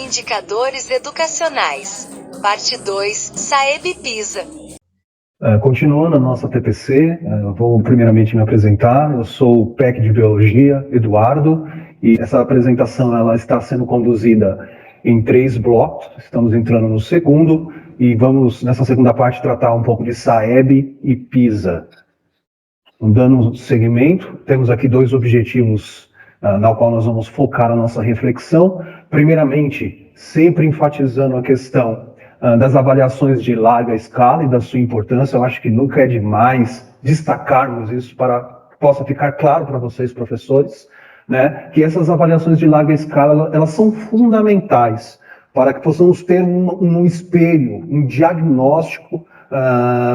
Indicadores Educacionais. Parte 2, SAEB Pisa. Continuando a nossa TPC, vou primeiramente me apresentar. Eu sou o PEC de Biologia, Eduardo, e essa apresentação ela está sendo conduzida em 3 blocos. Estamos entrando no segundo e vamos, nessa segunda parte, tratar um pouco de SAEB e PISA. Dando seguimento, temos aqui 2 objetivos na qual nós vamos focar a nossa reflexão. Primeiramente, sempre enfatizando a questão das avaliações de larga escala e da sua importância. Eu acho que nunca é demais destacarmos isso para que possa ficar claro para vocês, professores, né, que essas avaliações de larga escala elas são fundamentais para que possamos ter um espelho, um diagnóstico,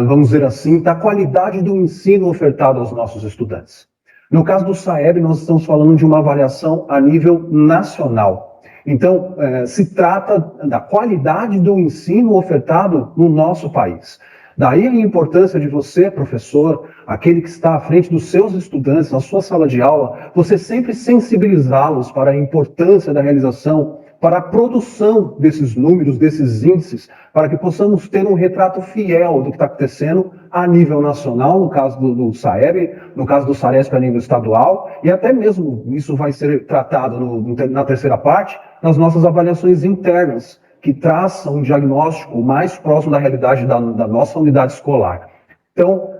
vamos dizer assim, da qualidade do ensino ofertado aos nossos estudantes. No caso do SAEB, nós estamos falando de uma avaliação a nível nacional. Então, se trata da qualidade do ensino ofertado no nosso país. Daí a importância de você, professor, aquele que está à frente dos seus estudantes, na sua sala de aula, você sempre sensibilizá-los para a importância da realização, para a produção desses números, desses índices, para que possamos ter um retrato fiel do que está acontecendo a nível nacional, no caso do SAEB, no caso do SARESP a nível estadual, e até mesmo isso vai ser tratado na terceira parte, nas nossas avaliações internas, que traçam um diagnóstico mais próximo da realidade da nossa unidade escolar. Então,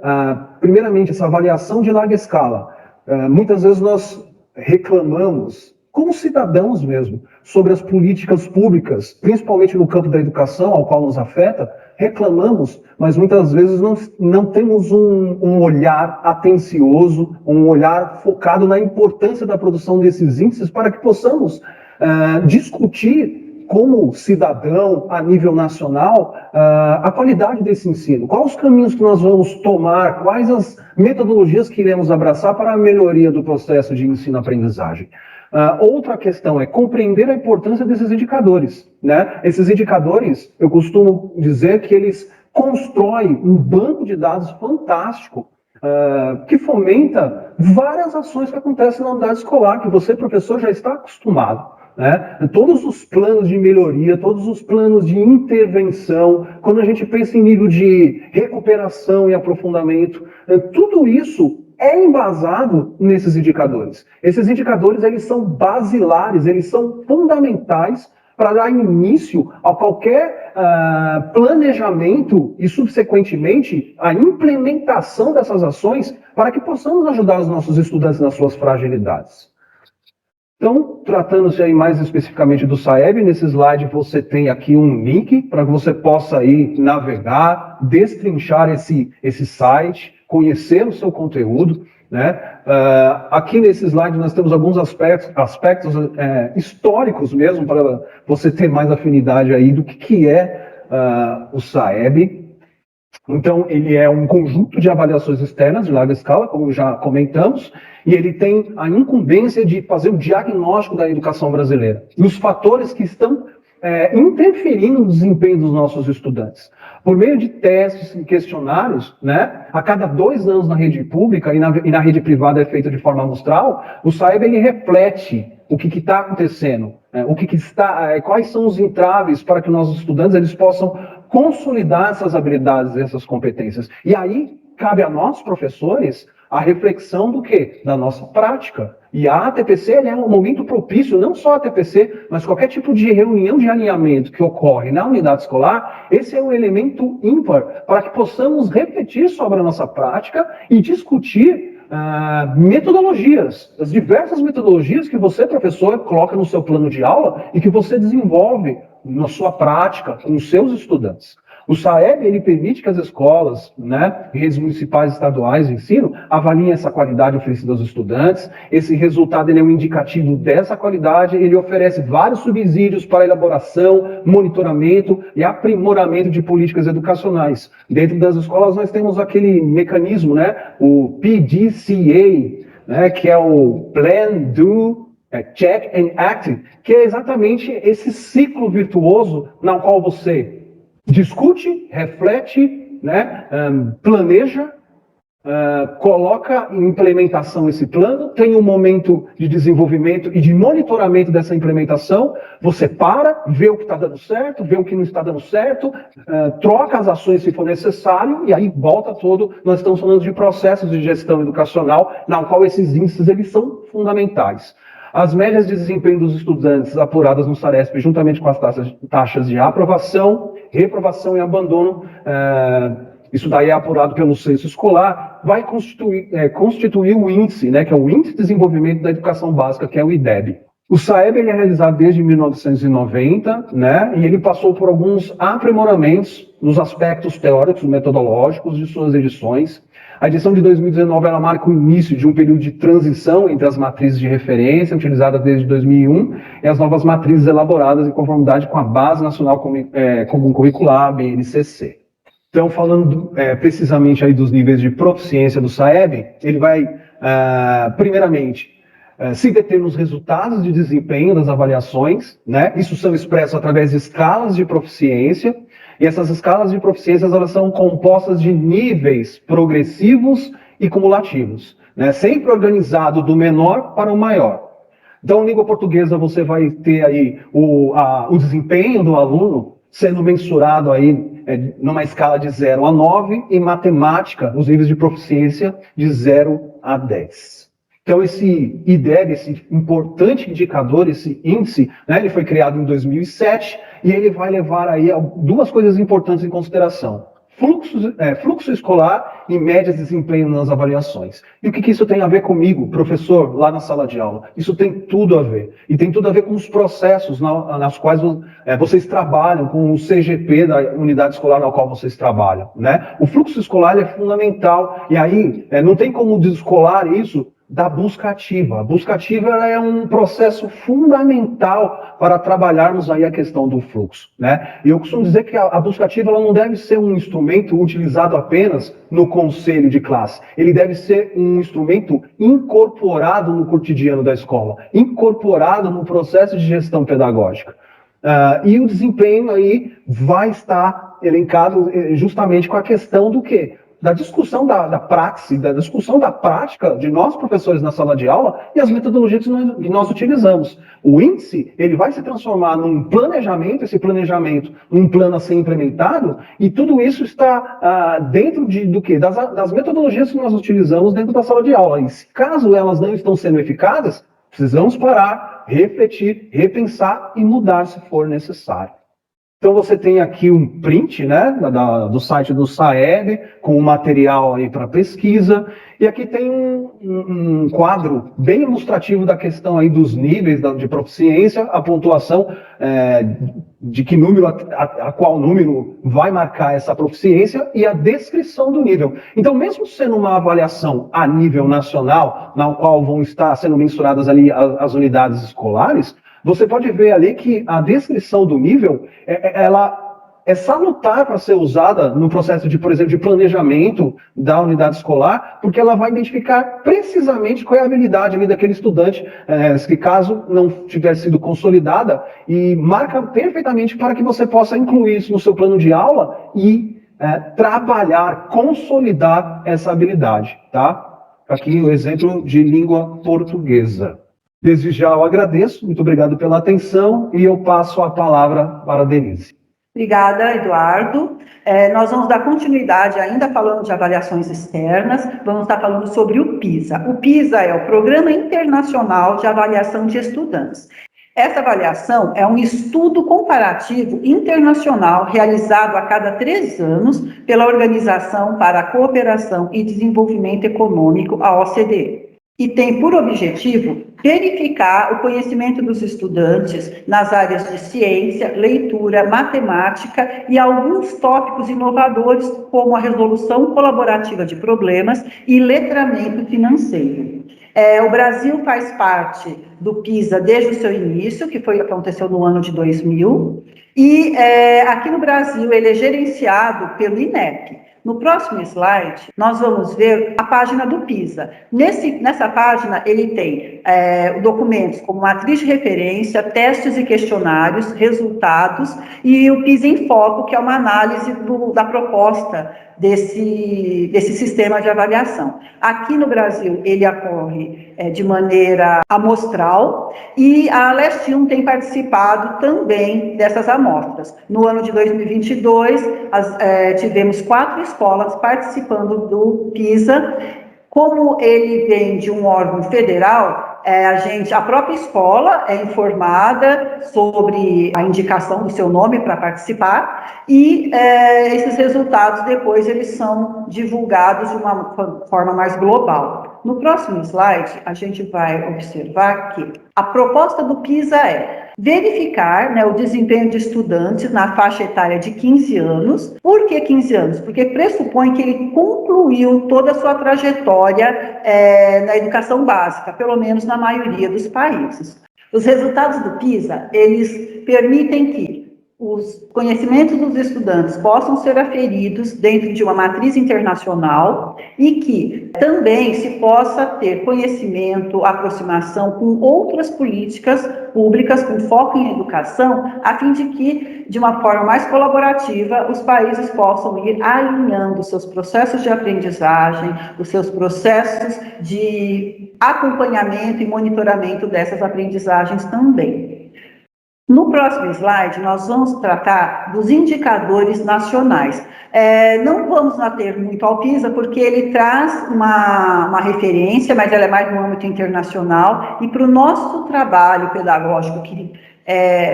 primeiramente, essa avaliação de larga escala, muitas vezes nós reclamamos, como cidadãos mesmo, sobre as políticas públicas, principalmente no campo da educação, ao qual nos afeta, reclamamos, mas muitas vezes não temos um olhar atencioso, um olhar focado na importância da produção desses índices para que possamos discutir como cidadão, a nível nacional, a qualidade desse ensino. Quais os caminhos que nós vamos tomar, quais as metodologias que iremos abraçar para a melhoria do processo de ensino-aprendizagem. Outra questão é compreender a importância desses indicadores, né? Esses indicadores, eu costumo dizer que eles constroem um banco de dados fantástico, que fomenta várias ações que acontecem na unidade escolar, que você, professor, já está acostumado. Né? Todos os planos de melhoria, todos os planos de intervenção, quando a gente pensa em nível de recuperação e aprofundamento, tudo isso é embasado nesses indicadores. Esses indicadores eles são basilares, eles são fundamentais para dar início a qualquer planejamento e, subsequentemente, a implementação dessas ações para que possamos ajudar os nossos estudantes nas suas fragilidades. Então, tratando-se aí mais especificamente do SAEB, nesse slide você tem aqui um link para que você possa aí navegar, destrinchar esse site, conhecer o seu conteúdo, né? Aqui nesse slide nós temos alguns aspectos históricos mesmo, para você ter mais afinidade aí do que é o SAEB. Então, ele é um conjunto de avaliações externas de larga escala, como já comentamos, e ele tem a incumbência de fazer o diagnóstico da educação brasileira e os fatores que estão interferindo no desempenho dos nossos estudantes. Por meio de testes e questionários, né, a cada 2 anos na rede pública e na rede privada é feito de forma amostral, o SAEB ele reflete o que está acontecendo, quais são os entraves para que nossos estudantes eles possam consolidar essas habilidades, essas competências. E aí cabe a nós, professores, a reflexão do quê? Da nossa prática. E a ATPC é um momento propício, não só a ATPC, mas qualquer tipo de reunião de alinhamento que ocorre na unidade escolar, esse é um elemento ímpar para que possamos refletir sobre a nossa prática e discutir metodologias, as diversas metodologias que você, professor, coloca no seu plano de aula e que você desenvolve na sua prática com os seus estudantes. O SAEB ele permite que as escolas, né, redes municipais e estaduais de ensino avaliem essa qualidade oferecida aos estudantes. Esse resultado ele é um indicativo dessa qualidade, ele oferece vários subsídios para elaboração, monitoramento e aprimoramento de políticas educacionais. Dentro das escolas nós temos aquele mecanismo, né, o PDCA, né, que é o Plan, Do, Check and Act, que é exatamente esse ciclo virtuoso na qual você discute, reflete, né, planeja, coloca em implementação esse plano, tem um momento de desenvolvimento e de monitoramento dessa implementação, você para, vê o que está dando certo, vê o que não está dando certo, troca as ações se for necessário, e aí volta todo. Nós estamos falando de processos de gestão educacional, na qual esses índices eles são fundamentais. As médias de desempenho dos estudantes apuradas no SARESP, juntamente com as taxas de aprovação, reprovação e abandono, isso daí é apurado pelo censo escolar, vai constituir o índice, né, que é o Índice de Desenvolvimento da Educação Básica, que é o IDEB. O SAEB ele é realizado desde 1990, né, e ele passou por alguns aprimoramentos nos aspectos teóricos e metodológicos de suas edições. A edição de 2019 ela marca o início de um período de transição entre as matrizes de referência, utilizadas desde 2001, e as novas matrizes elaboradas em conformidade com a Base Nacional Comum Curricular, BNCC. Então, falando precisamente aí dos níveis de proficiência do SAEB, ele vai, primeiramente, se deter nos resultados de desempenho das avaliações, né? Isso são expressos através de escalas de proficiência, e essas escalas de proficiência elas são compostas de níveis progressivos e cumulativos, né? Sempre organizado do menor para o maior. Então, língua portuguesa, você vai ter aí o desempenho do aluno sendo mensurado aí numa escala de 0 a 9, e matemática, os níveis de proficiência de 0 a 10. Então, esse IDEB, esse importante indicador, esse índice, né, ele foi criado em 2007 e ele vai levar aí a duas coisas importantes em consideração. Fluxo escolar e médias de desempenho nas avaliações. E o que isso tem a ver comigo, professor, lá na sala de aula? Isso tem tudo a ver. E tem tudo a ver com os processos nas quais vocês trabalham, com o CGP da unidade escolar na qual vocês trabalham, né? O fluxo escolar é fundamental. E aí, não tem como descolar isso da busca ativa. A busca ativa ela é um processo fundamental para trabalharmos aí a questão do fluxo, né? E eu costumo dizer que a busca ativa ela não deve ser um instrumento utilizado apenas no conselho de classe. Ele deve ser um instrumento incorporado no cotidiano da escola, incorporado no processo de gestão pedagógica. E o desempenho aí vai estar elencado justamente com a questão do quê? Da discussão da praxis, da discussão da prática de nós, professores, na sala de aula e as metodologias que nós utilizamos. O índice, ele vai se transformar num planejamento, esse planejamento, num plano a ser implementado, e tudo isso está dentro do quê? Das metodologias que nós utilizamos dentro da sala de aula. E se caso elas não estão sendo eficazes, precisamos parar, refletir, repensar e mudar se for necessário. Então você tem aqui um print, né, do site do SAEB, com o material aí para pesquisa, e aqui tem um quadro bem ilustrativo da questão aí dos níveis de proficiência, a pontuação de que número a qual número vai marcar essa proficiência e a descrição do nível. Então, mesmo sendo uma avaliação a nível nacional, na qual vão estar sendo mensuradas ali as unidades escolares, você pode ver ali que a descrição do nível, ela é salutar para ser usada no processo de, por exemplo, de planejamento da unidade escolar, porque ela vai identificar precisamente qual é a habilidade ali daquele estudante, que caso não tiver sido consolidada, e marca perfeitamente para que você possa incluir isso no seu plano de aula e trabalhar, consolidar essa habilidade, tá? Aqui o exemplo de língua portuguesa. Desde já eu agradeço, muito obrigado pela atenção, e eu passo a palavra para a Denise. Obrigada, Eduardo. Nós vamos dar continuidade, ainda falando de avaliações externas, vamos estar falando sobre o PISA. O PISA é o Programa Internacional de Avaliação de Estudantes. Essa avaliação é um estudo comparativo internacional realizado a cada 3 anos pela Organização para a Cooperação e Desenvolvimento Econômico, a OCDE. E tem por objetivo verificar o conhecimento dos estudantes nas áreas de ciência, leitura, matemática e alguns tópicos inovadores, como a resolução colaborativa de problemas e letramento financeiro. O Brasil faz parte do PISA desde o seu início, que aconteceu no ano de 2000, e aqui no Brasil ele é gerenciado pelo INEP. No próximo slide, nós vamos ver a página do PISA. Nessa página, ele tem documentos como matriz de referência, testes e questionários, resultados e o PISA em Foco, que é uma análise da proposta desse sistema de avaliação. Aqui no Brasil, ele ocorre de maneira amostral e a Leste 1 tem participado também dessas amostras. No ano de 2022, tivemos 4 escolas participando do PISA. Como ele vem de um órgão federal, a própria escola é informada sobre a indicação do seu nome para participar e esses resultados depois eles são divulgados de uma forma mais global. No próximo slide, a gente vai observar que a proposta do PISA é verificar, né, o desempenho de estudantes na faixa etária de 15 anos. Por que 15 anos? Porque pressupõe que ele concluiu toda a sua trajetória na educação básica, pelo menos na maioria dos países. Os resultados do PISA, eles permitem que os conhecimentos dos estudantes possam ser aferidos dentro de uma matriz internacional e que também se possa ter conhecimento, aproximação com outras políticas públicas com foco em educação, a fim de que, de uma forma mais colaborativa, os países possam ir alinhando os seus processos de aprendizagem, os seus processos de acompanhamento e monitoramento dessas aprendizagens também. No próximo slide, nós vamos tratar dos indicadores nacionais. Não vamos ater muito ao PISA, porque ele traz uma referência, mas ela é mais no âmbito internacional, e para o nosso trabalho pedagógico, que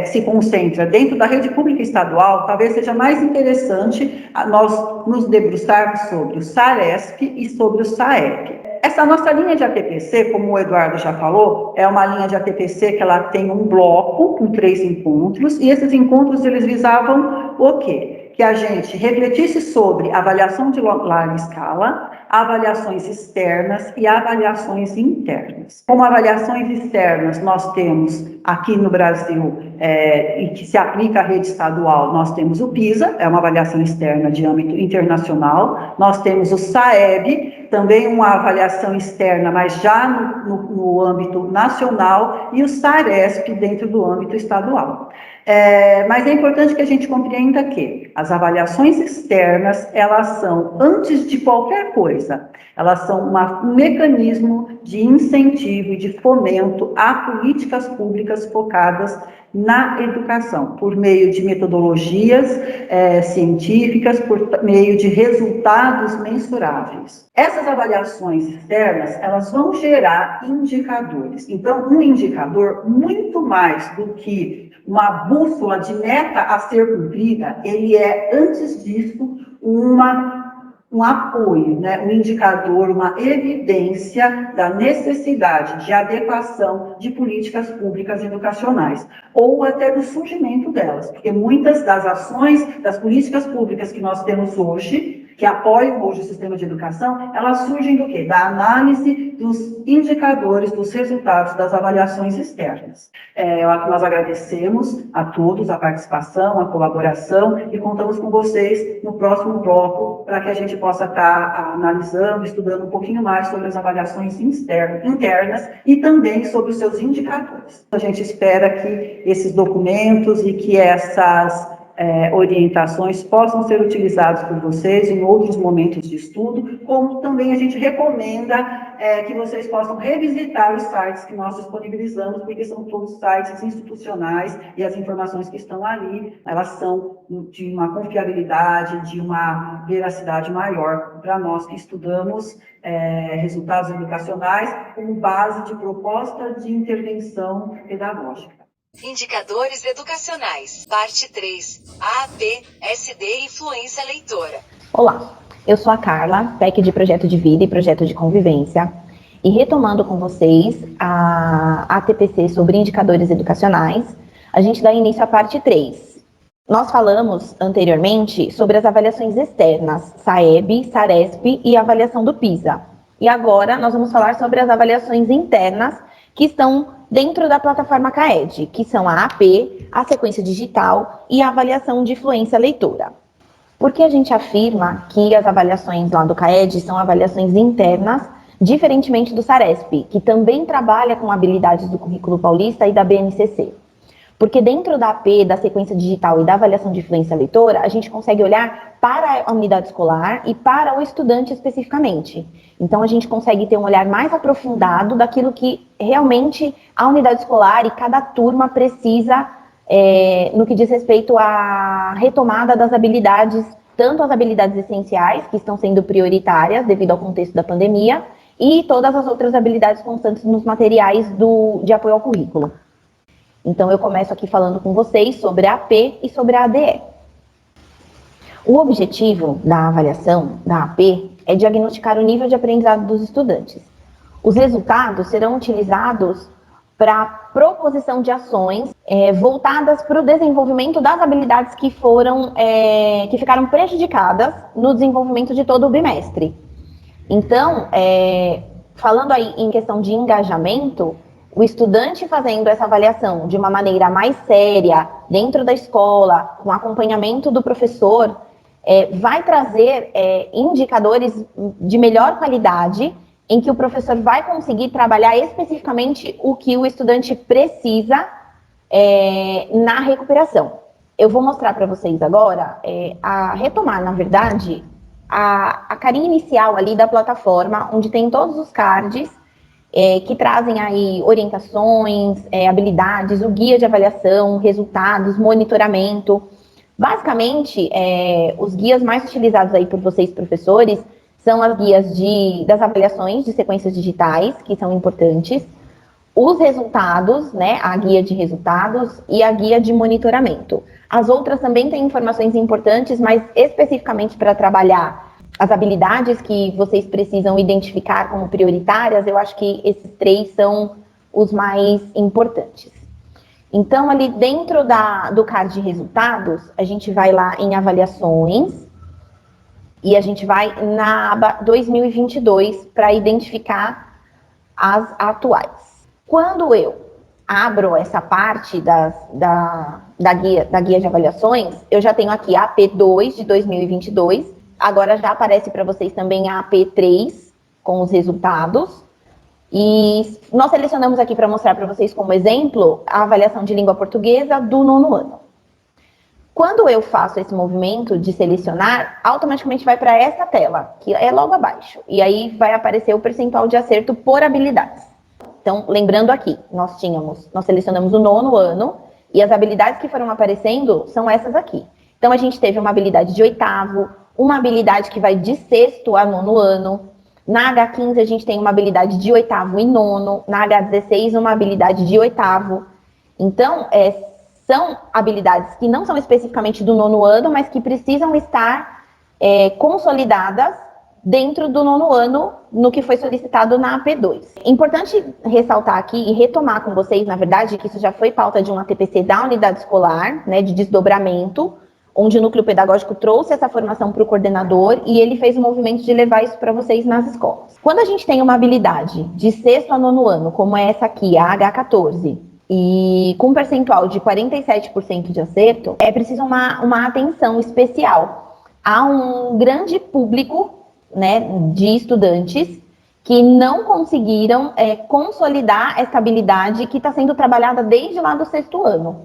se concentra dentro da rede pública estadual, talvez seja mais interessante nós nos debruçarmos sobre o SARESP e sobre o SAEP. Essa nossa linha de ATPC, como o Eduardo já falou, é uma linha de ATPC que ela tem um bloco com 3 encontros, e esses encontros eles visavam o quê? Que a gente refletisse sobre avaliação de larga escala, avaliações externas e avaliações internas. Como avaliações externas, nós temos aqui no Brasil, e que se aplica à rede estadual, nós temos o PISA, é uma avaliação externa de âmbito internacional, nós temos o SAEB, também uma avaliação externa, mas já no âmbito nacional, e o SARESP dentro do âmbito estadual. Mas é importante que a gente compreenda que as avaliações externas, elas são, antes de qualquer coisa, elas são um mecanismo de incentivo e de fomento a políticas públicas focadas na educação, por meio de metodologias científicas, por meio de resultados mensuráveis. Essas avaliações externas, elas vão gerar indicadores. Então, um indicador, muito mais do que uma bússola de meta a ser cumprida, ele é, antes disso, um apoio, né? Um indicador, uma evidência da necessidade de adequação de políticas públicas educacionais, ou até do surgimento delas, porque muitas das ações, das políticas públicas que nós temos hoje, que apoiam hoje o sistema de educação, elas surgem do quê? Da análise dos indicadores, dos resultados das avaliações externas. Nós agradecemos a todos a participação, a colaboração e contamos com vocês no próximo bloco para que a gente possa estar analisando, estudando um pouquinho mais sobre as avaliações internas e também sobre os seus indicadores. A gente espera que esses documentos e que essas orientações possam ser utilizadas por vocês em outros momentos de estudo, como também a gente recomenda que vocês possam revisitar os sites que nós disponibilizamos, porque são todos sites institucionais e as informações que estão ali, elas são de uma confiabilidade, de uma veracidade maior para nós que estudamos resultados educacionais como base de proposta de intervenção pedagógica. Indicadores educacionais, parte 3, A, B, SD e influência leitora. Olá, eu sou a Carla, PEC de Projeto de Vida e Projeto de Convivência, e retomando com vocês a ATPC sobre indicadores educacionais, a gente dá início à parte 3. Nós falamos anteriormente sobre as avaliações externas, SAEB, SARESP e a avaliação do PISA. E agora nós vamos falar sobre as avaliações internas que estão dentro da plataforma CAED, que são a AP, a sequência digital e a avaliação de fluência leitora. Porque a gente afirma que as avaliações lá do CAED são avaliações internas, diferentemente do SARESP, que também trabalha com habilidades do currículo paulista e da BNCC. Porque dentro da AP, da sequência digital e da avaliação de influência leitora, a gente consegue olhar para a unidade escolar e para o estudante especificamente. Então, a gente consegue ter um olhar mais aprofundado daquilo que realmente a unidade escolar e cada turma precisa no que diz respeito à retomada das habilidades, tanto as habilidades essenciais, que estão sendo prioritárias devido ao contexto da pandemia, e todas as outras habilidades constantes nos materiais de apoio ao currículo. Então, eu começo aqui falando com vocês sobre a AP e sobre a ADE. O objetivo da avaliação da AP é diagnosticar o nível de aprendizado dos estudantes. Os resultados serão utilizados para a proposição de ações voltadas para o desenvolvimento das habilidades que ficaram prejudicadas no desenvolvimento de todo o bimestre. Então, falando aí em questão de engajamento, o estudante fazendo essa avaliação de uma maneira mais séria, dentro da escola, com acompanhamento do professor, vai trazer indicadores de melhor qualidade, em que o professor vai conseguir trabalhar especificamente o que o estudante precisa na recuperação. Eu vou mostrar para vocês agora a retomar, na verdade, a carinha inicial ali da plataforma, onde tem todos os cards que trazem aí orientações, habilidades, o guia de avaliação, resultados, monitoramento. Basicamente, os guias mais utilizados aí por vocês, professores, são as guias das avaliações de sequências digitais, que são importantes, os resultados, né, a guia de resultados e a guia de monitoramento. As outras também têm informações importantes, mas especificamente para trabalhar as habilidades que vocês precisam identificar como prioritárias, eu acho que esses 3 são os mais importantes. Então, ali dentro do card de resultados, a gente vai lá em avaliações e a gente vai na aba 2022 para identificar as atuais. Quando eu abro essa parte da guia de avaliações, eu já tenho aqui a AP2 de 2022, agora já aparece para vocês também a AP3 com os resultados. E nós selecionamos aqui para mostrar para vocês como exemplo a avaliação de língua portuguesa do 9º ano. Quando eu faço esse movimento de selecionar, automaticamente vai para essa tela, que é logo abaixo. E aí vai aparecer o percentual de acerto por habilidades. Então, lembrando aqui, nós selecionamos o 9º ano e as habilidades que foram aparecendo são essas aqui. Então, a gente teve uma habilidade de 8º, uma habilidade que vai de 6º a 9º ano. Na H15, a gente tem uma habilidade de 8º e 9º. Na H16, uma habilidade de 8º. Então, são habilidades que não são especificamente do 9º ano, mas que precisam estar consolidadas dentro do 9º ano, no que foi solicitado na AP2. É importante ressaltar aqui e retomar com vocês, na verdade, que isso já foi pauta de uma TPC da unidade escolar, né, de desdobramento, onde o núcleo pedagógico trouxe essa formação para o coordenador e ele fez o movimento de levar isso para vocês nas escolas. Quando a gente tem uma habilidade de 6º a 9º ano, como é essa aqui, a H14, e com um percentual de 47% de acerto, é preciso uma atenção especial. Há um grande público, né, de estudantes que não conseguiram consolidar essa habilidade que está sendo trabalhada desde lá do 6º ano.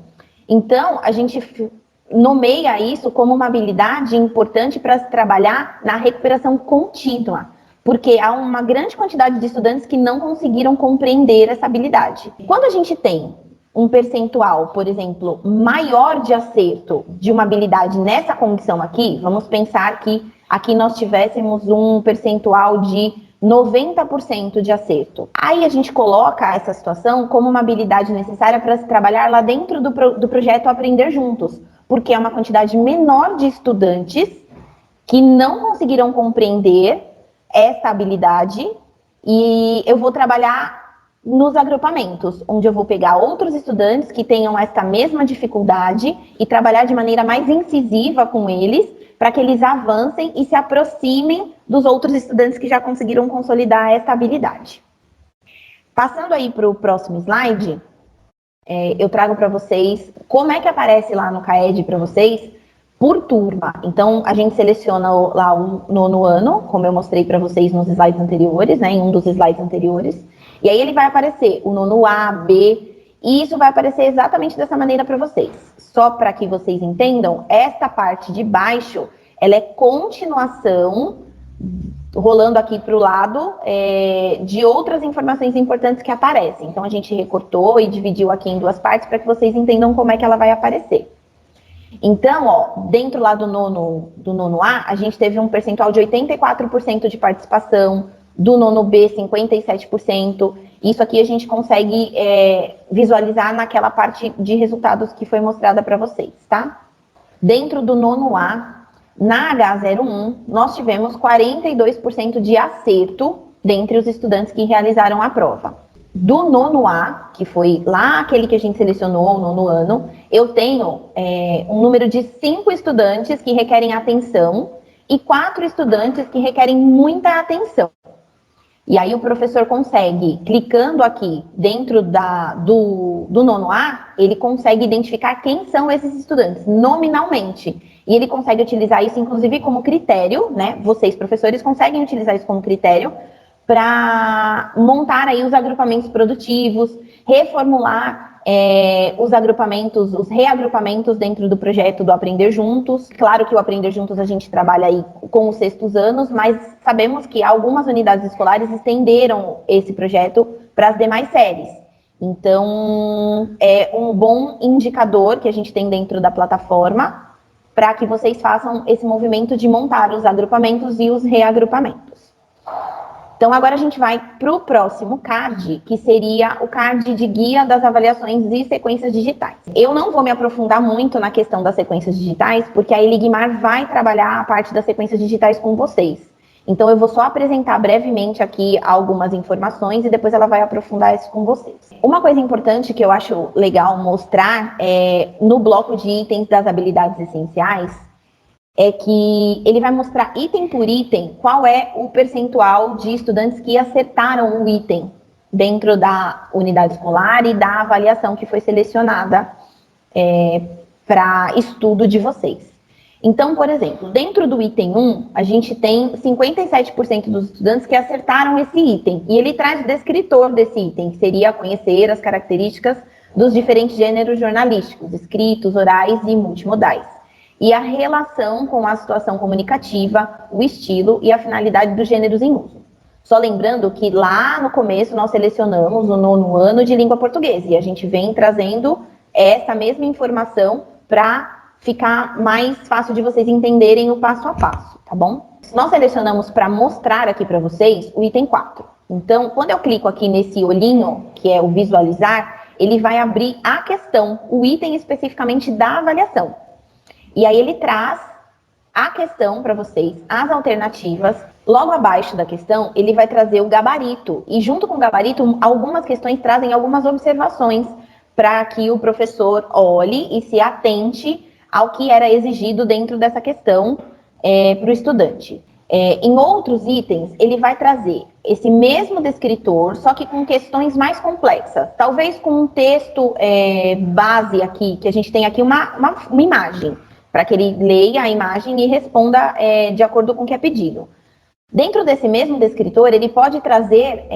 Então, a gente nomeia isso como uma habilidade importante para se trabalhar na recuperação contínua, porque há uma grande quantidade de estudantes que não conseguiram compreender essa habilidade. Quando a gente tem um percentual, por exemplo, maior de acerto de uma habilidade nessa condição aqui, vamos pensar que aqui nós tivéssemos um percentual de 90% de acerto. Aí a gente coloca essa situação como uma habilidade necessária para se trabalhar lá dentro do projeto Aprender Juntos, porque é uma quantidade menor de estudantes que não conseguiram compreender essa habilidade e eu vou trabalhar nos agrupamentos, onde eu vou pegar outros estudantes que tenham essa mesma dificuldade e trabalhar de maneira mais incisiva com eles, para que eles avancem e se aproximem dos outros estudantes que já conseguiram consolidar essa habilidade. Passando aí para o próximo slide, eu trago para vocês como é que aparece lá no CAED para vocês por turma. Então, a gente seleciona lá o nono ano, como eu mostrei para vocês nos slides anteriores, né, em um dos slides anteriores. E aí ele vai aparecer o nono A, B, e isso vai aparecer exatamente dessa maneira para vocês. Só para que vocês entendam, esta parte de baixo, ela é continuação, rolando aqui para o lado, de outras informações importantes que aparecem. Então, a gente recortou e dividiu aqui em duas partes para que vocês entendam como é que ela vai aparecer. Então, ó, dentro lá do nono A, a gente teve um percentual de 84% de participação, do nono B, 57%. Isso aqui a gente consegue visualizar naquela parte de resultados que foi mostrada para vocês, tá? Dentro do nono A, na H01, nós tivemos 42% de acerto dentre os estudantes que realizaram a prova. Do nono A, que foi lá aquele que a gente selecionou, o nono ano, eu tenho um número de 5 estudantes que requerem atenção e 4 estudantes que requerem muita atenção. E aí o professor consegue, clicando aqui dentro do nono A, ele consegue identificar quem são esses estudantes, nominalmente. E ele consegue utilizar isso, inclusive, como critério, né? Vocês, professores, conseguem utilizar isso como critério para montar aí os agrupamentos produtivos, reformular os reagrupamentos dentro do projeto do Aprender Juntos. Claro que o Aprender Juntos a gente trabalha aí com os sextos anos, mas sabemos que algumas unidades escolares estenderam esse projeto para as demais séries. Então, é um bom indicador que a gente tem dentro da plataforma para que vocês façam esse movimento de montar os agrupamentos e os reagrupamentos. Então, agora a gente vai para o próximo card, que seria o card de guia das avaliações e sequências digitais. Eu não vou me aprofundar muito na questão das sequências digitais, porque a Eligmar vai trabalhar a parte das sequências digitais com vocês. Então, eu vou só apresentar brevemente aqui algumas informações e depois ela vai aprofundar isso com vocês. Uma coisa importante que eu acho legal mostrar no bloco de itens das habilidades essenciais, é que ele vai mostrar item por item qual é o percentual de estudantes que acertaram o item dentro da unidade escolar e da avaliação que foi selecionada para estudo de vocês. Então, por exemplo, dentro do item 1, a gente tem 57% dos estudantes que acertaram esse item. E ele traz o descritor desse item, que seria conhecer as características dos diferentes gêneros jornalísticos, escritos, orais e multimodais. E a relação com a situação comunicativa, o estilo e a finalidade dos gêneros em uso. Só lembrando que lá no começo nós selecionamos o nono ano de língua portuguesa e a gente vem trazendo essa mesma informação para ficar mais fácil de vocês entenderem o passo a passo, tá bom? Nós selecionamos para mostrar aqui para vocês o item 4. Então, quando eu clico aqui nesse olhinho, que é o visualizar, ele vai abrir a questão, o item especificamente da avaliação. E aí ele traz a questão para vocês, as alternativas. Logo abaixo da questão, ele vai trazer o gabarito. E junto com o gabarito, algumas questões trazem algumas observações para que o professor olhe e se atente ao que era exigido dentro dessa questão para o estudante. Em outros itens, ele vai trazer esse mesmo descritor, só que com questões mais complexas. Talvez com um texto base aqui, que a gente tem aqui uma imagem, para que ele leia a imagem e responda de acordo com o que é pedido. Dentro desse mesmo descritor, ele pode trazer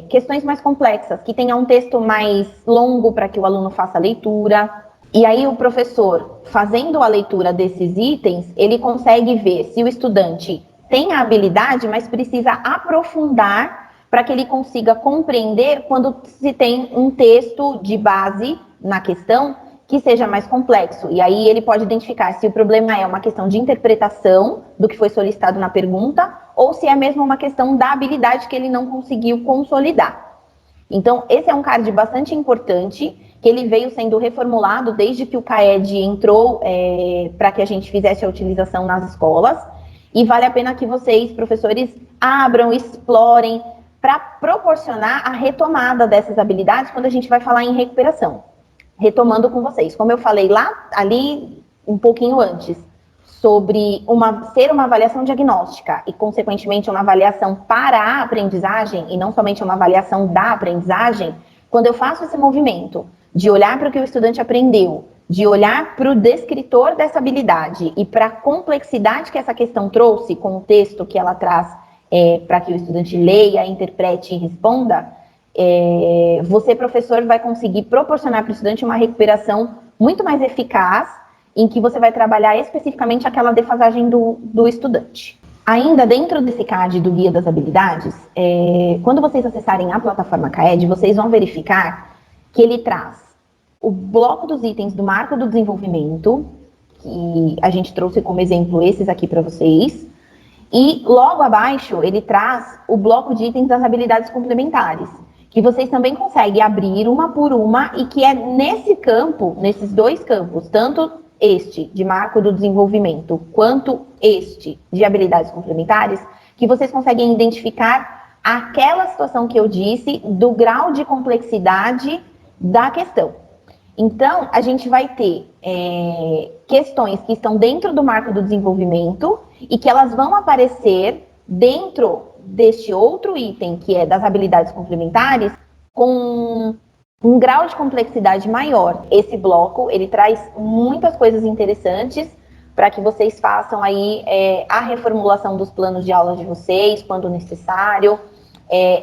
questões mais complexas, que tenha um texto mais longo para que o aluno faça a leitura. E aí o professor, fazendo a leitura desses itens, ele consegue ver se o estudante tem a habilidade, mas precisa aprofundar para que ele consiga compreender quando se tem um texto de base na questão que seja mais complexo. E aí ele pode identificar se o problema é uma questão de interpretação do que foi solicitado na pergunta ou se é mesmo uma questão da habilidade que ele não conseguiu consolidar. Então, esse é um card bastante importante, que ele veio sendo reformulado desde que o CAED entrou para que a gente fizesse a utilização nas escolas. E vale a pena que vocês, professores, abram, explorem, para proporcionar a retomada dessas habilidades quando a gente vai falar em recuperação. Retomando com vocês, como eu falei ali um pouquinho antes, sobre ser uma avaliação diagnóstica e, consequentemente, uma avaliação para a aprendizagem e não somente uma avaliação da aprendizagem, quando eu faço esse movimento de olhar para o que o estudante aprendeu, de olhar para o descritor dessa habilidade e para a complexidade que essa questão trouxe com o texto que ela traz para que o estudante leia, interprete e responda, você, professor, vai conseguir proporcionar para o estudante uma recuperação muito mais eficaz, em que você vai trabalhar especificamente aquela defasagem do estudante. Ainda dentro desse CAD do Guia das Habilidades, quando vocês acessarem a plataforma CAED, vocês vão verificar que ele traz o bloco dos itens do Marco do Desenvolvimento, que a gente trouxe como exemplo esses aqui para vocês, e logo abaixo ele traz o bloco de itens das habilidades complementares, que vocês também conseguem abrir uma por uma e que é nesse campo, nesses dois campos, tanto este de Marco do Desenvolvimento quanto este de habilidades complementares, que vocês conseguem identificar aquela situação que eu disse do grau de complexidade da questão. Então, a gente vai ter questões que estão dentro do Marco do Desenvolvimento e que elas vão aparecer dentro deste outro item, que é das habilidades complementares, com um grau de complexidade maior. Esse bloco, ele traz muitas coisas interessantes para que vocês façam aí a reformulação dos planos de aulas de vocês, quando necessário,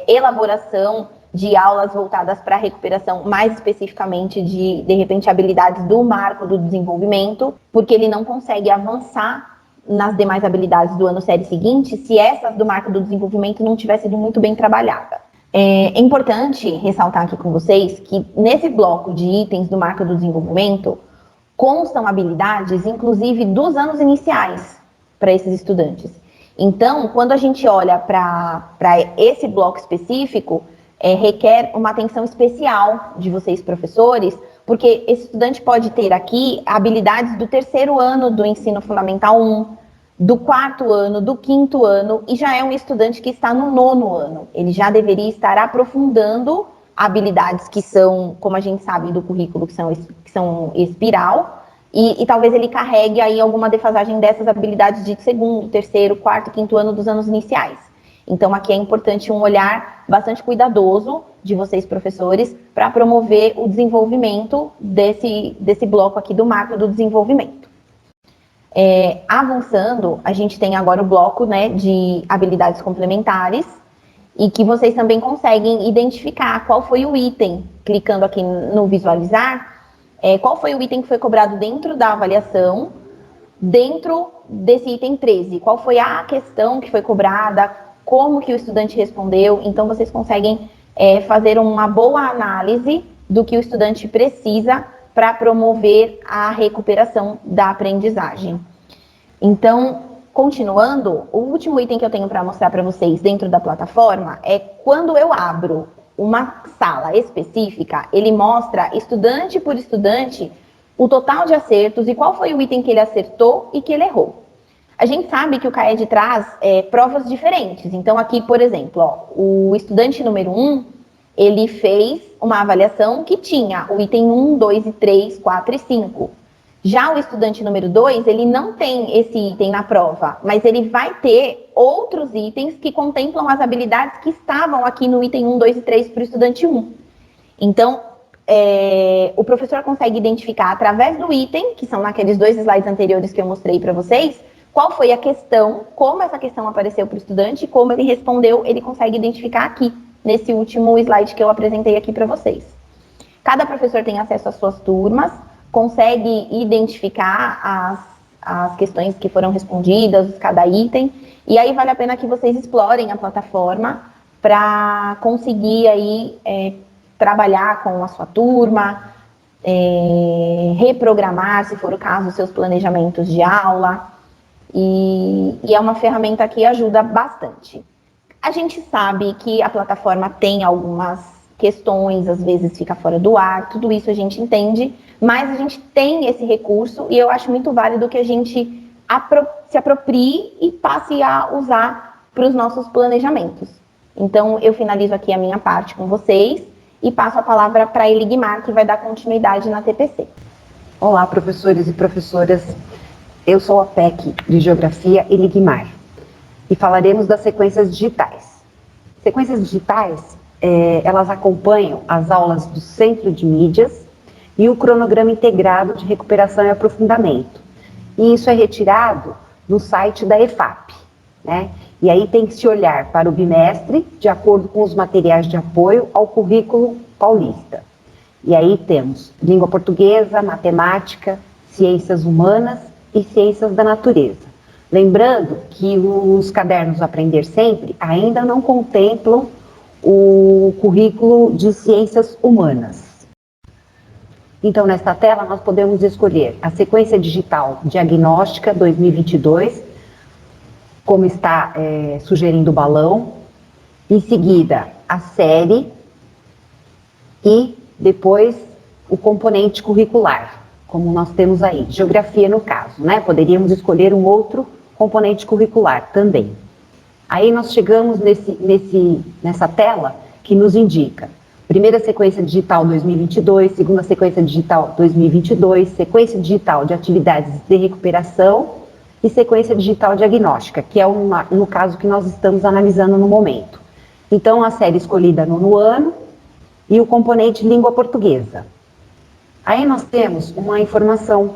elaboração de aulas voltadas para a recuperação, mais especificamente de repente, habilidades do Marco do Desenvolvimento, porque ele não consegue avançar nas demais habilidades do ano série seguinte se essas do Marco do Desenvolvimento não tivessem sido muito bem trabalhadas. É importante ressaltar aqui com vocês que nesse bloco de itens do Marco do Desenvolvimento constam habilidades, inclusive dos anos iniciais para esses estudantes. Então, quando a gente olha para esse bloco específico, requer uma atenção especial de vocês, professores, porque esse estudante pode ter aqui habilidades do terceiro ano do ensino fundamental 1, do quarto ano, do quinto ano, e já é um estudante que está no nono ano. Ele já deveria estar aprofundando habilidades que são, como a gente sabe do currículo, que são espiral, e talvez ele carregue aí alguma defasagem dessas habilidades de segundo, terceiro, quarto, quinto ano dos anos iniciais. Então, aqui é importante um olhar bastante cuidadoso de vocês, professores, para promover o desenvolvimento desse bloco aqui do Marco do Desenvolvimento. Avançando, a gente tem agora o bloco, né, de habilidades complementares, e que vocês também conseguem identificar qual foi o item, clicando aqui no visualizar, qual foi o item que foi cobrado dentro da avaliação, dentro desse item 13, qual foi a questão que foi cobrada, como que o estudante respondeu. Então, vocês conseguem fazer uma boa análise do que o estudante precisa para promover a recuperação da aprendizagem. Então, continuando, o último item que eu tenho para mostrar para vocês dentro da plataforma é quando eu abro uma sala específica, ele mostra estudante por estudante o total de acertos e qual foi o item que ele acertou e que ele errou. A gente sabe que o CAED traz provas diferentes. Então, aqui, por exemplo, ó, o estudante número 1, ele fez uma avaliação que tinha o item 1, 2 e 3, 4 e 5. Já o estudante número 2, ele não tem esse item na prova, mas ele vai ter outros itens que contemplam as habilidades que estavam aqui no item 1, 2 e 3 para o estudante 1. Então, o professor consegue identificar através do item, que são naqueles 2 slides anteriores que eu mostrei para vocês, qual foi a questão, como essa questão apareceu para o estudante, como ele respondeu, ele consegue identificar aqui, nesse último slide que eu apresentei aqui para vocês. Cada professor tem acesso às suas turmas, consegue identificar as questões que foram respondidas, cada item, e aí vale a pena que vocês explorem a plataforma para conseguir aí trabalhar com a sua turma, reprogramar, se for o caso, seus planejamentos de aula, e é uma ferramenta que ajuda bastante. A gente sabe que a plataforma tem algumas questões, às vezes fica fora do ar, tudo isso a gente entende, mas a gente tem esse recurso e eu acho muito válido que a gente se aproprie e passe a usar para os nossos planejamentos. Então, eu finalizo aqui a minha parte com vocês e passo a palavra para a Eligmar, que vai dar continuidade na TPC. Olá, professores e professoras. Eu sou a PEC de Geografia Eligmar e falaremos das sequências digitais. Sequências digitais, elas acompanham as aulas do Centro de Mídias e o cronograma integrado de recuperação e aprofundamento. E isso é retirado no site da EFAP, né? E aí tem que se olhar para o bimestre, de acordo com os materiais de apoio ao currículo paulista. E aí temos língua portuguesa, matemática, ciências humanas e ciências da natureza. Lembrando que os cadernos Aprender Sempre ainda não contemplam o currículo de ciências humanas. Então, nesta tela, nós podemos escolher a sequência digital diagnóstica 2022, como está sugerindo o balão, em seguida a série e depois o componente curricular, como nós temos aí, geografia no caso, né? Poderíamos escolher um outro componente curricular também. Aí nós chegamos nessa tela que nos indica primeira sequência digital 2022, segunda sequência digital 2022, sequência digital de atividades de recuperação e sequência digital diagnóstica, que é no caso que nós estamos analisando no momento. Então, a série escolhida no ano e o componente língua portuguesa. Aí nós temos uma informação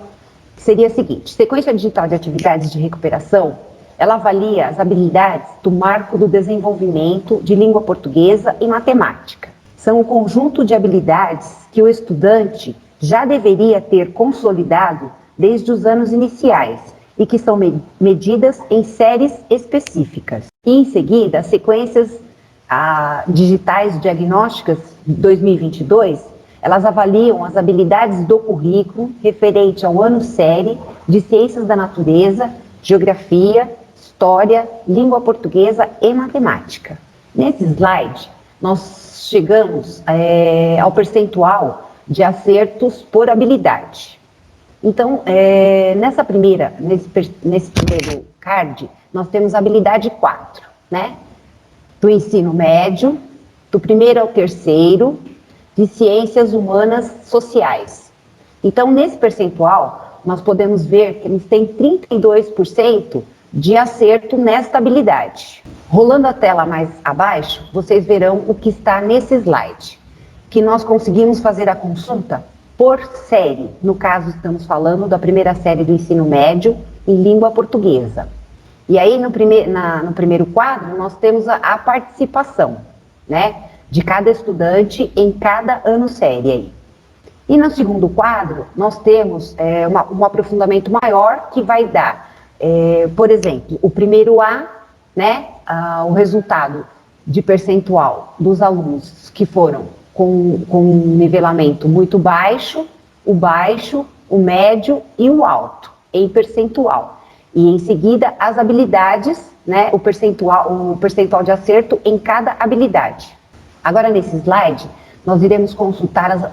que seria a seguinte: sequência digital de atividades de recuperação, ela avalia as habilidades do marco do desenvolvimento de língua portuguesa e matemática. São um conjunto de habilidades que o estudante já deveria ter consolidado desde os anos iniciais e que são medidas em séries específicas. E em seguida, as sequências digitais diagnósticas 2022, elas avaliam as habilidades do currículo referente ao ano série de ciências da natureza, geografia, história, língua portuguesa e matemática. Nesse slide, nós chegamos ao percentual de acertos por habilidade. Então, nesse primeiro card, nós temos a habilidade 4, né? Do ensino médio, do primeiro ao terceiro, de ciências humanas sociais. Então, nesse percentual, nós podemos ver que eles têm 32% de acerto nesta habilidade. Rolando a tela mais abaixo, vocês verão o que está nesse slide, que nós conseguimos fazer a consulta por série. No caso, estamos falando da primeira série do ensino médio em língua portuguesa. E aí, no primeiro quadro, nós temos a participação, né, de cada estudante em cada ano série aí. E no segundo quadro, nós temos um aprofundamento maior que vai dar, por exemplo, o primeiro A, né, o resultado de percentual dos alunos que foram com um nivelamento muito baixo, o médio e o alto, em percentual. E em seguida, as habilidades, né, o percentual de acerto em cada habilidade. Agora, nesse slide, nós iremos consultar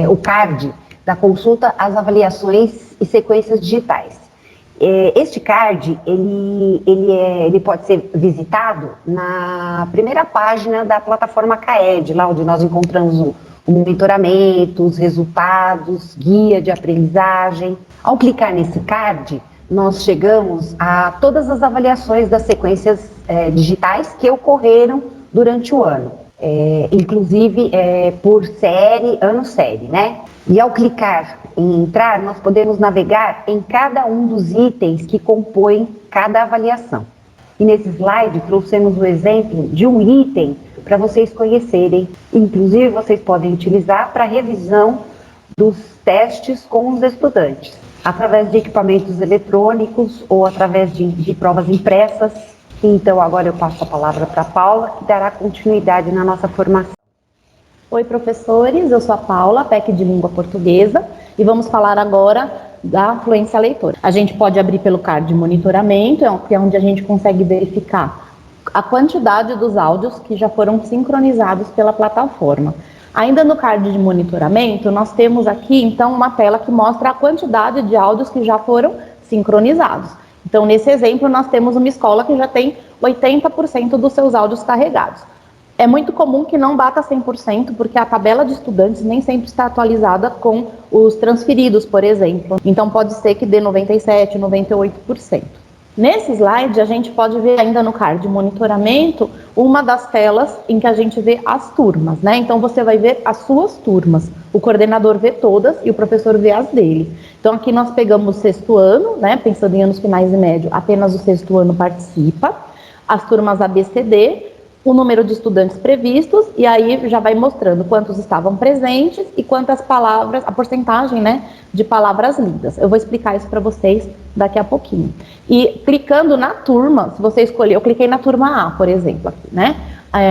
o card da consulta às avaliações e sequências digitais. Este card, ele pode ser visitado na primeira página da plataforma CAED, lá onde nós encontramos o monitoramento, os resultados, guia de aprendizagem. Ao clicar nesse card, nós chegamos a todas as avaliações das sequências digitais que ocorreram durante o ano. Inclusive por série, ano série, né? E ao clicar em entrar, nós podemos navegar em cada um dos itens que compõem cada avaliação. E nesse slide trouxemos o exemplo de um item para vocês conhecerem. Inclusive, vocês podem utilizar para revisão dos testes com os estudantes, através de equipamentos eletrônicos ou através de provas impressas. Então, agora eu passo a palavra para a Paula, que dará continuidade na nossa formação. Oi, professores, eu sou a Paula, PEC de Língua Portuguesa, e vamos falar agora da fluência leitora. A gente pode abrir pelo card de monitoramento, que é onde a gente consegue verificar a quantidade dos áudios que já foram sincronizados pela plataforma. Ainda no card de monitoramento, nós temos aqui, então, uma tela que mostra a quantidade de áudios que já foram sincronizados. Então, nesse exemplo, nós temos uma escola que já tem 80% dos seus áudios carregados. É muito comum que não bata 100%, porque a tabela de estudantes nem sempre está atualizada com os transferidos, por exemplo. Então, pode ser que dê 97%, 98%. Nesse slide, a gente pode ver ainda no card de monitoramento uma das telas em que a gente vê as turmas, né? Então, você vai ver as suas turmas. O coordenador vê todas e o professor vê as dele. Então, aqui nós pegamos o 6º ano, né? Pensando em anos finais e médio, apenas o 6º ano participa. As turmas ABCD, o número de estudantes previstos, e aí já vai mostrando quantos estavam presentes e quantas palavras, a porcentagem, né, de palavras lidas. Eu vou explicar isso para vocês daqui a pouquinho. E clicando na turma, se você escolher, eu cliquei na turma A, por exemplo, aqui, né,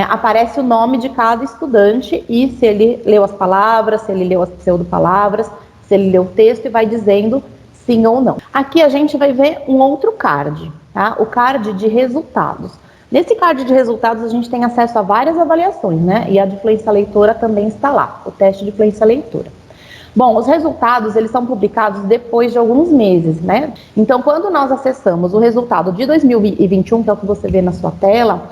aparece o nome de cada estudante e se ele leu as palavras, se ele leu as pseudo-palavras, se ele leu o texto e vai dizendo sim ou não. Aqui a gente vai ver um outro card, tá? O card de resultados. Nesse card de resultados a gente tem acesso a várias avaliações, né? E a de fluência leitora também está lá, o teste de fluência leitora. Bom, os resultados, eles são publicados depois de alguns meses, né? Então, quando nós acessamos o resultado de 2021, que é o que você vê na sua tela,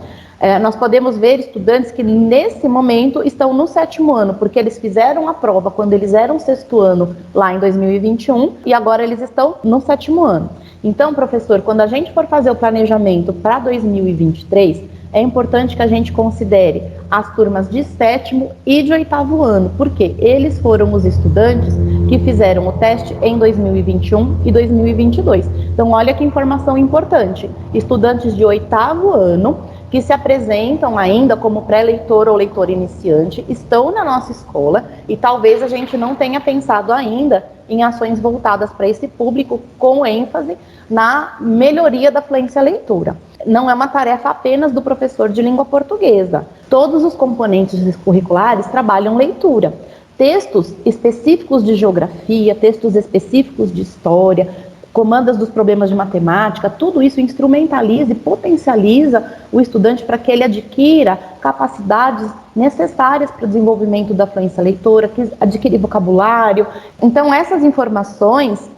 nós podemos ver estudantes que nesse momento estão no 7º ano, porque eles fizeram a prova quando eles eram 6º ano lá em 2021 e agora eles estão no 7º ano. Então, professor, quando a gente for fazer o planejamento para 2023, é importante que a gente considere as turmas de 7º e de 8º ano, porque eles foram os estudantes que fizeram o teste em 2021 e 2022. Então, olha que informação importante. Estudantes de 8º ano que se apresentam ainda como pré-leitor ou leitor iniciante, estão na nossa escola e talvez a gente não tenha pensado ainda em ações voltadas para esse público com ênfase na melhoria da fluência leitora. Não é uma tarefa apenas do professor de língua portuguesa. Todos os componentes curriculares trabalham leitura. Textos específicos de geografia, textos específicos de história, comandas dos problemas de matemática, tudo isso instrumentaliza e potencializa o estudante para que ele adquira capacidades necessárias para o desenvolvimento da fluência leitora, que adquirir vocabulário. Então, essas informações,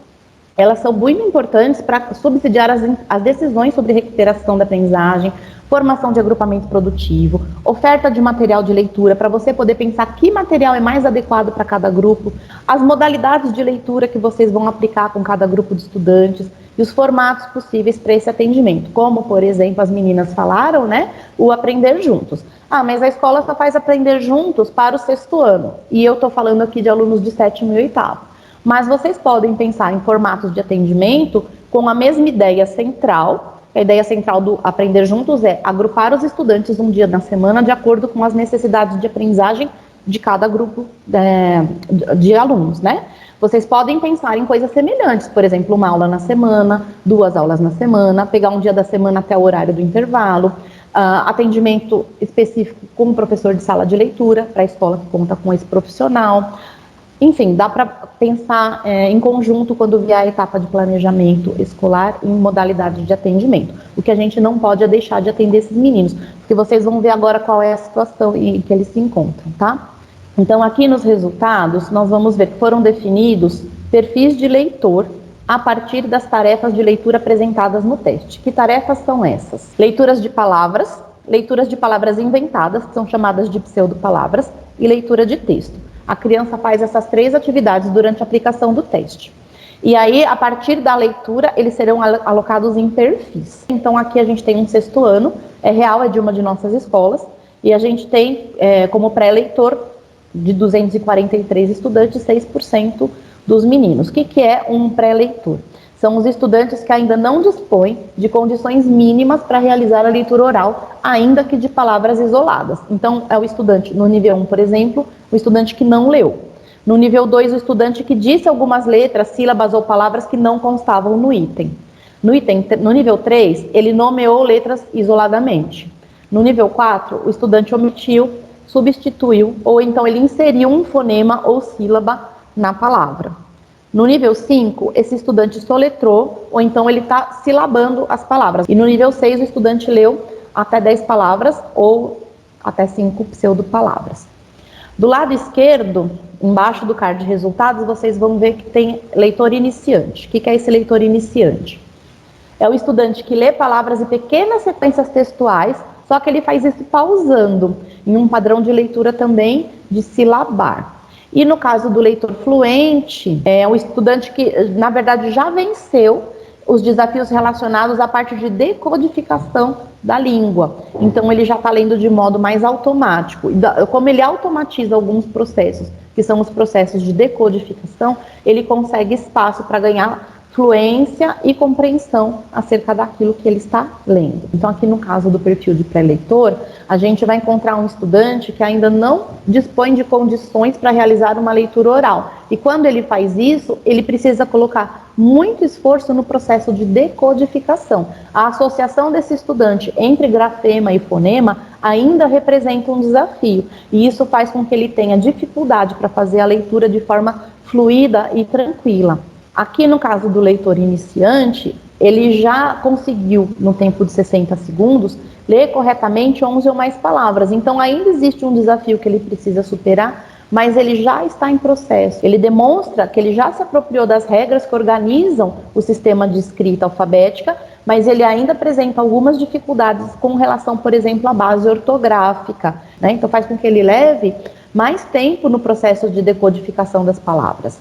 elas são muito importantes para subsidiar as decisões sobre recuperação da aprendizagem, formação de agrupamento produtivo, oferta de material de leitura, para você poder pensar que material é mais adequado para cada grupo, as modalidades de leitura que vocês vão aplicar com cada grupo de estudantes e os formatos possíveis para esse atendimento, como, por exemplo, as meninas falaram, né, o aprender juntos. Ah, mas a escola só faz aprender juntos para o 6º ano, e eu estou falando aqui de alunos de 7º e 8º. Mas vocês podem pensar em formatos de atendimento com a mesma ideia central. A ideia central do Aprender Juntos é agrupar os estudantes um dia na semana de acordo com as necessidades de aprendizagem de cada grupo de alunos, né? Vocês podem pensar em coisas semelhantes, por exemplo, uma aula na semana, 2 aulas na semana, pegar um dia da semana até o horário do intervalo, atendimento específico com o professor de sala de leitura, para a escola que conta com esse profissional. Enfim, dá para pensar em conjunto quando vier a etapa de planejamento escolar em modalidade de atendimento. O que a gente não pode é deixar de atender esses meninos, porque vocês vão ver agora qual é a situação em que eles se encontram, tá? Então, aqui nos resultados, nós vamos ver que foram definidos perfis de leitor a partir das tarefas de leitura apresentadas no teste. Que tarefas são essas? Leituras de palavras inventadas, que são chamadas de pseudo-palavras, e leitura de texto. A criança faz essas 3 atividades durante a aplicação do teste. E aí, a partir da leitura, eles serão alocados em perfis. Então, aqui a gente tem um 6º ano, é real, é de uma de nossas escolas, e a gente tem como pré-leitor de 243 estudantes, 6% dos meninos. O que é um pré-leitor? São os estudantes que ainda não dispõem de condições mínimas para realizar a leitura oral, ainda que de palavras isoladas. Então, é o estudante no nível 1, por exemplo, o estudante que não leu. No nível 2, o estudante que disse algumas letras, sílabas ou palavras que não constavam no item. No nível 3, ele nomeou letras isoladamente. No nível 4, o estudante omitiu, substituiu, ou então ele inseriu um fonema ou sílaba na palavra. No nível 5, esse estudante soletrou, ou então ele está silabando as palavras. E no nível 6, o estudante leu até 10 palavras ou até 5 pseudo-palavras. Do lado esquerdo, embaixo do card de resultados, vocês vão ver que tem leitor iniciante. O que é esse leitor iniciante? É o estudante que lê palavras e pequenas sequências textuais, só que ele faz isso pausando, em um padrão de leitura também de silabar. E no caso do leitor fluente, é o estudante que, na verdade, já venceu os desafios relacionados à parte de decodificação da língua. Então, ele já está lendo de modo mais automático. Como ele automatiza alguns processos, que são os processos de decodificação, ele consegue espaço para ganhar fluência e compreensão acerca daquilo que ele está lendo. Então, aqui no caso do perfil de pré-leitor, a gente vai encontrar um estudante que ainda não dispõe de condições para realizar uma leitura oral. E quando ele faz isso, ele precisa colocar muito esforço no processo de decodificação. A associação desse estudante entre grafema e fonema ainda representa um desafio. E isso faz com que ele tenha dificuldade para fazer a leitura de forma fluida e tranquila. Aqui no caso do leitor iniciante, ele já conseguiu, no tempo de 60 segundos, ler corretamente 11 ou mais palavras. Então ainda existe um desafio que ele precisa superar, mas ele já está em processo. Ele demonstra que ele já se apropriou das regras que organizam o sistema de escrita alfabética, mas ele ainda apresenta algumas dificuldades com relação, por exemplo, à base ortográfica, né? Então faz com que ele leve mais tempo no processo de decodificação das palavras.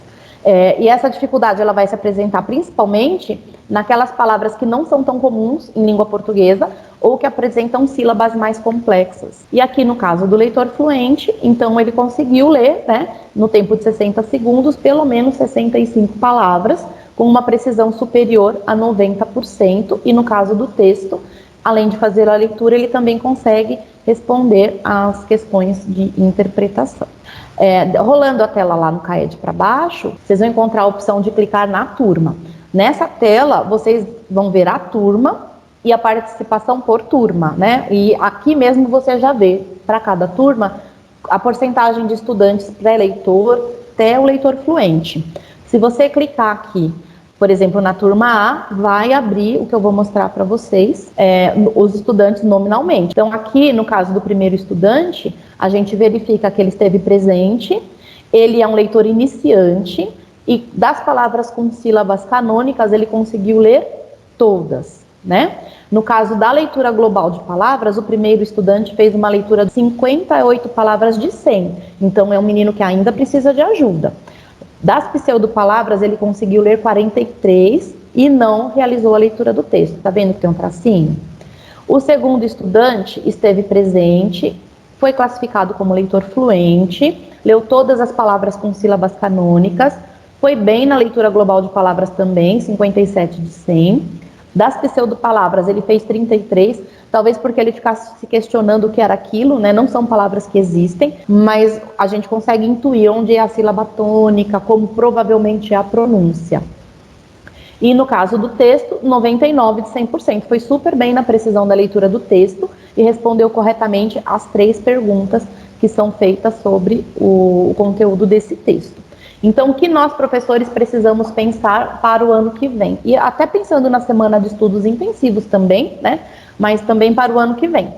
E essa dificuldade ela vai se apresentar principalmente naquelas palavras que não são tão comuns em língua portuguesa ou que apresentam sílabas mais complexas. E aqui no caso do leitor fluente, então ele conseguiu ler, né, no tempo de 60 segundos, pelo menos 65 palavras, com uma precisão superior a 90%, e no caso do texto, além de fazer a leitura, ele também consegue responder às questões de interpretação. Rolando a tela lá no CAED para baixo, vocês vão encontrar a opção de clicar na turma. Nessa tela, vocês vão ver a turma e a participação por turma, né? E aqui mesmo você já vê, para cada turma, a porcentagem de estudantes pré-leitor até o leitor fluente. Se você clicar aqui, por exemplo, na turma A, vai abrir o que eu vou mostrar para vocês, os estudantes nominalmente. Então, aqui, no caso do primeiro estudante, a gente verifica que ele esteve presente, ele é um leitor iniciante, e das palavras com sílabas canônicas, ele conseguiu ler todas, né? No caso da leitura global de palavras, o primeiro estudante fez uma leitura de 58 palavras de 100. Então, é um menino que ainda precisa de ajuda. Das pseudopalavras, ele conseguiu ler 43 e não realizou a leitura do texto. Tá vendo que tem um tracinho? O segundo estudante esteve presente, foi classificado como leitor fluente, leu todas as palavras com sílabas canônicas, foi bem na leitura global de palavras também, 57 de 100. Das pseudopalavras, ele fez 33, talvez porque ele ficasse se questionando o que era aquilo, né? Não são palavras que existem, mas a gente consegue intuir onde é a sílaba tônica, como provavelmente é a pronúncia. E no caso do texto, 99 de 100%. Foi super bem na precisão da leitura do texto e respondeu corretamente as 3 perguntas que são feitas sobre o conteúdo desse texto. Então, o que nós, professores, precisamos pensar para o ano que vem? E até pensando na semana de estudos intensivos também, né? Mas também para o ano que vem.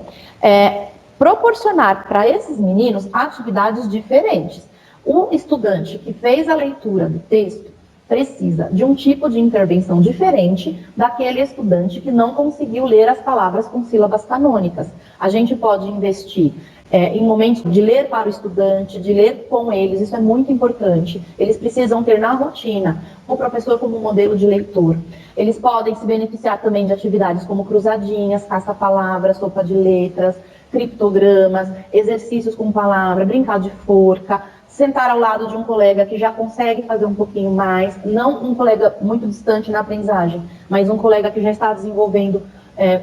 Proporcionar para esses meninos atividades diferentes. O estudante que fez a leitura do texto precisa de um tipo de intervenção diferente daquele estudante que não conseguiu ler as palavras com sílabas canônicas. A gente pode investir em momentos de ler para o estudante, de ler com eles, isso é muito importante. Eles precisam ter na rotina o professor como modelo de leitor. Eles podem se beneficiar também de atividades como cruzadinhas, caça-palavras, sopa de letras, criptogramas, exercícios com palavra, brincar de forca, sentar ao lado de um colega que já consegue fazer um pouquinho mais, não um colega muito distante na aprendizagem, mas um colega que já está desenvolvendo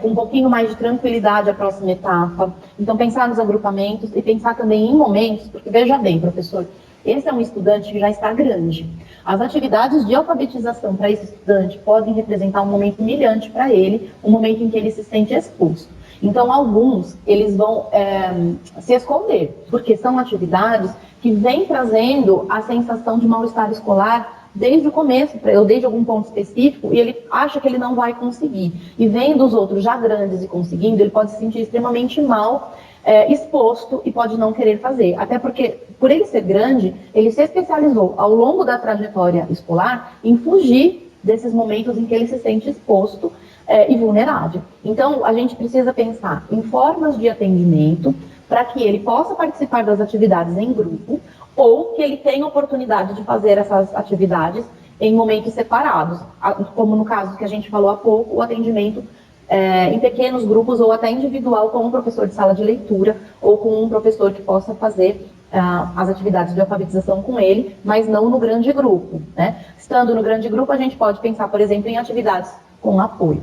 com um pouquinho mais de tranquilidade a próxima etapa. Então, pensar nos agrupamentos e pensar também em momentos, porque veja bem, professor, esse é um estudante que já está grande. As atividades de alfabetização para esse estudante podem representar um momento humilhante para ele, um momento em que ele se sente exposto. Então, alguns, eles vão se esconder, porque são atividades que vêm trazendo a sensação de mal-estar escolar desde o começo, ou desde algum ponto específico, e ele acha que ele não vai conseguir. E vendo os outros já grandes e conseguindo, ele pode se sentir extremamente mal, exposto, e pode não querer fazer. Até porque, por ele ser grande, ele se especializou ao longo da trajetória escolar em fugir desses momentos em que ele se sente exposto e vulnerável. Então, a gente precisa pensar em formas de atendimento para que ele possa participar das atividades em grupo, ou que ele tenha oportunidade de fazer essas atividades em momentos separados, como no caso que a gente falou há pouco, o atendimento em pequenos grupos ou até individual com um professor de sala de leitura ou com um professor que possa fazer as atividades de alfabetização com ele, mas não no grande grupo, né? Estando no grande grupo, a gente pode pensar, por exemplo, em atividades com apoio.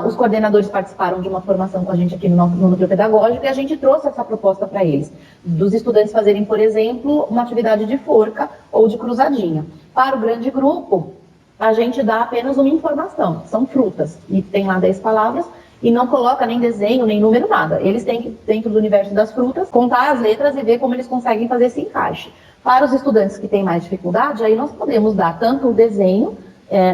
Os coordenadores participaram de uma formação com a gente aqui no núcleo pedagógico e a gente trouxe essa proposta para eles, dos estudantes fazerem, por exemplo, uma atividade de forca ou de cruzadinha. Para o grande grupo, a gente dá apenas uma informação, são frutas, e tem lá 10 palavras, e não coloca nem desenho, nem número, nada. Eles têm que, dentro do universo das frutas, contar as letras e ver como eles conseguem fazer esse encaixe. Para os estudantes que têm mais dificuldade, aí nós podemos dar tanto o desenho,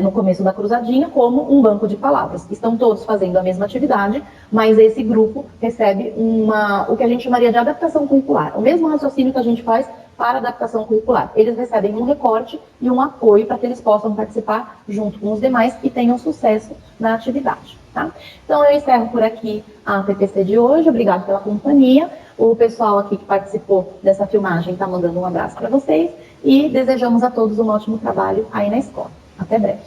no começo da cruzadinha, como um banco de palavras. Estão todos fazendo a mesma atividade, mas esse grupo recebe o que a gente chamaria de adaptação curricular. O mesmo raciocínio que a gente faz para adaptação curricular. Eles recebem um recorte e um apoio para que eles possam participar junto com os demais e tenham sucesso na atividade. Tá? Então, eu encerro por aqui a TPC de hoje. Obrigado pela companhia. O pessoal aqui que participou dessa filmagem está mandando um abraço para vocês e desejamos a todos um ótimo trabalho aí na escola. Até breve.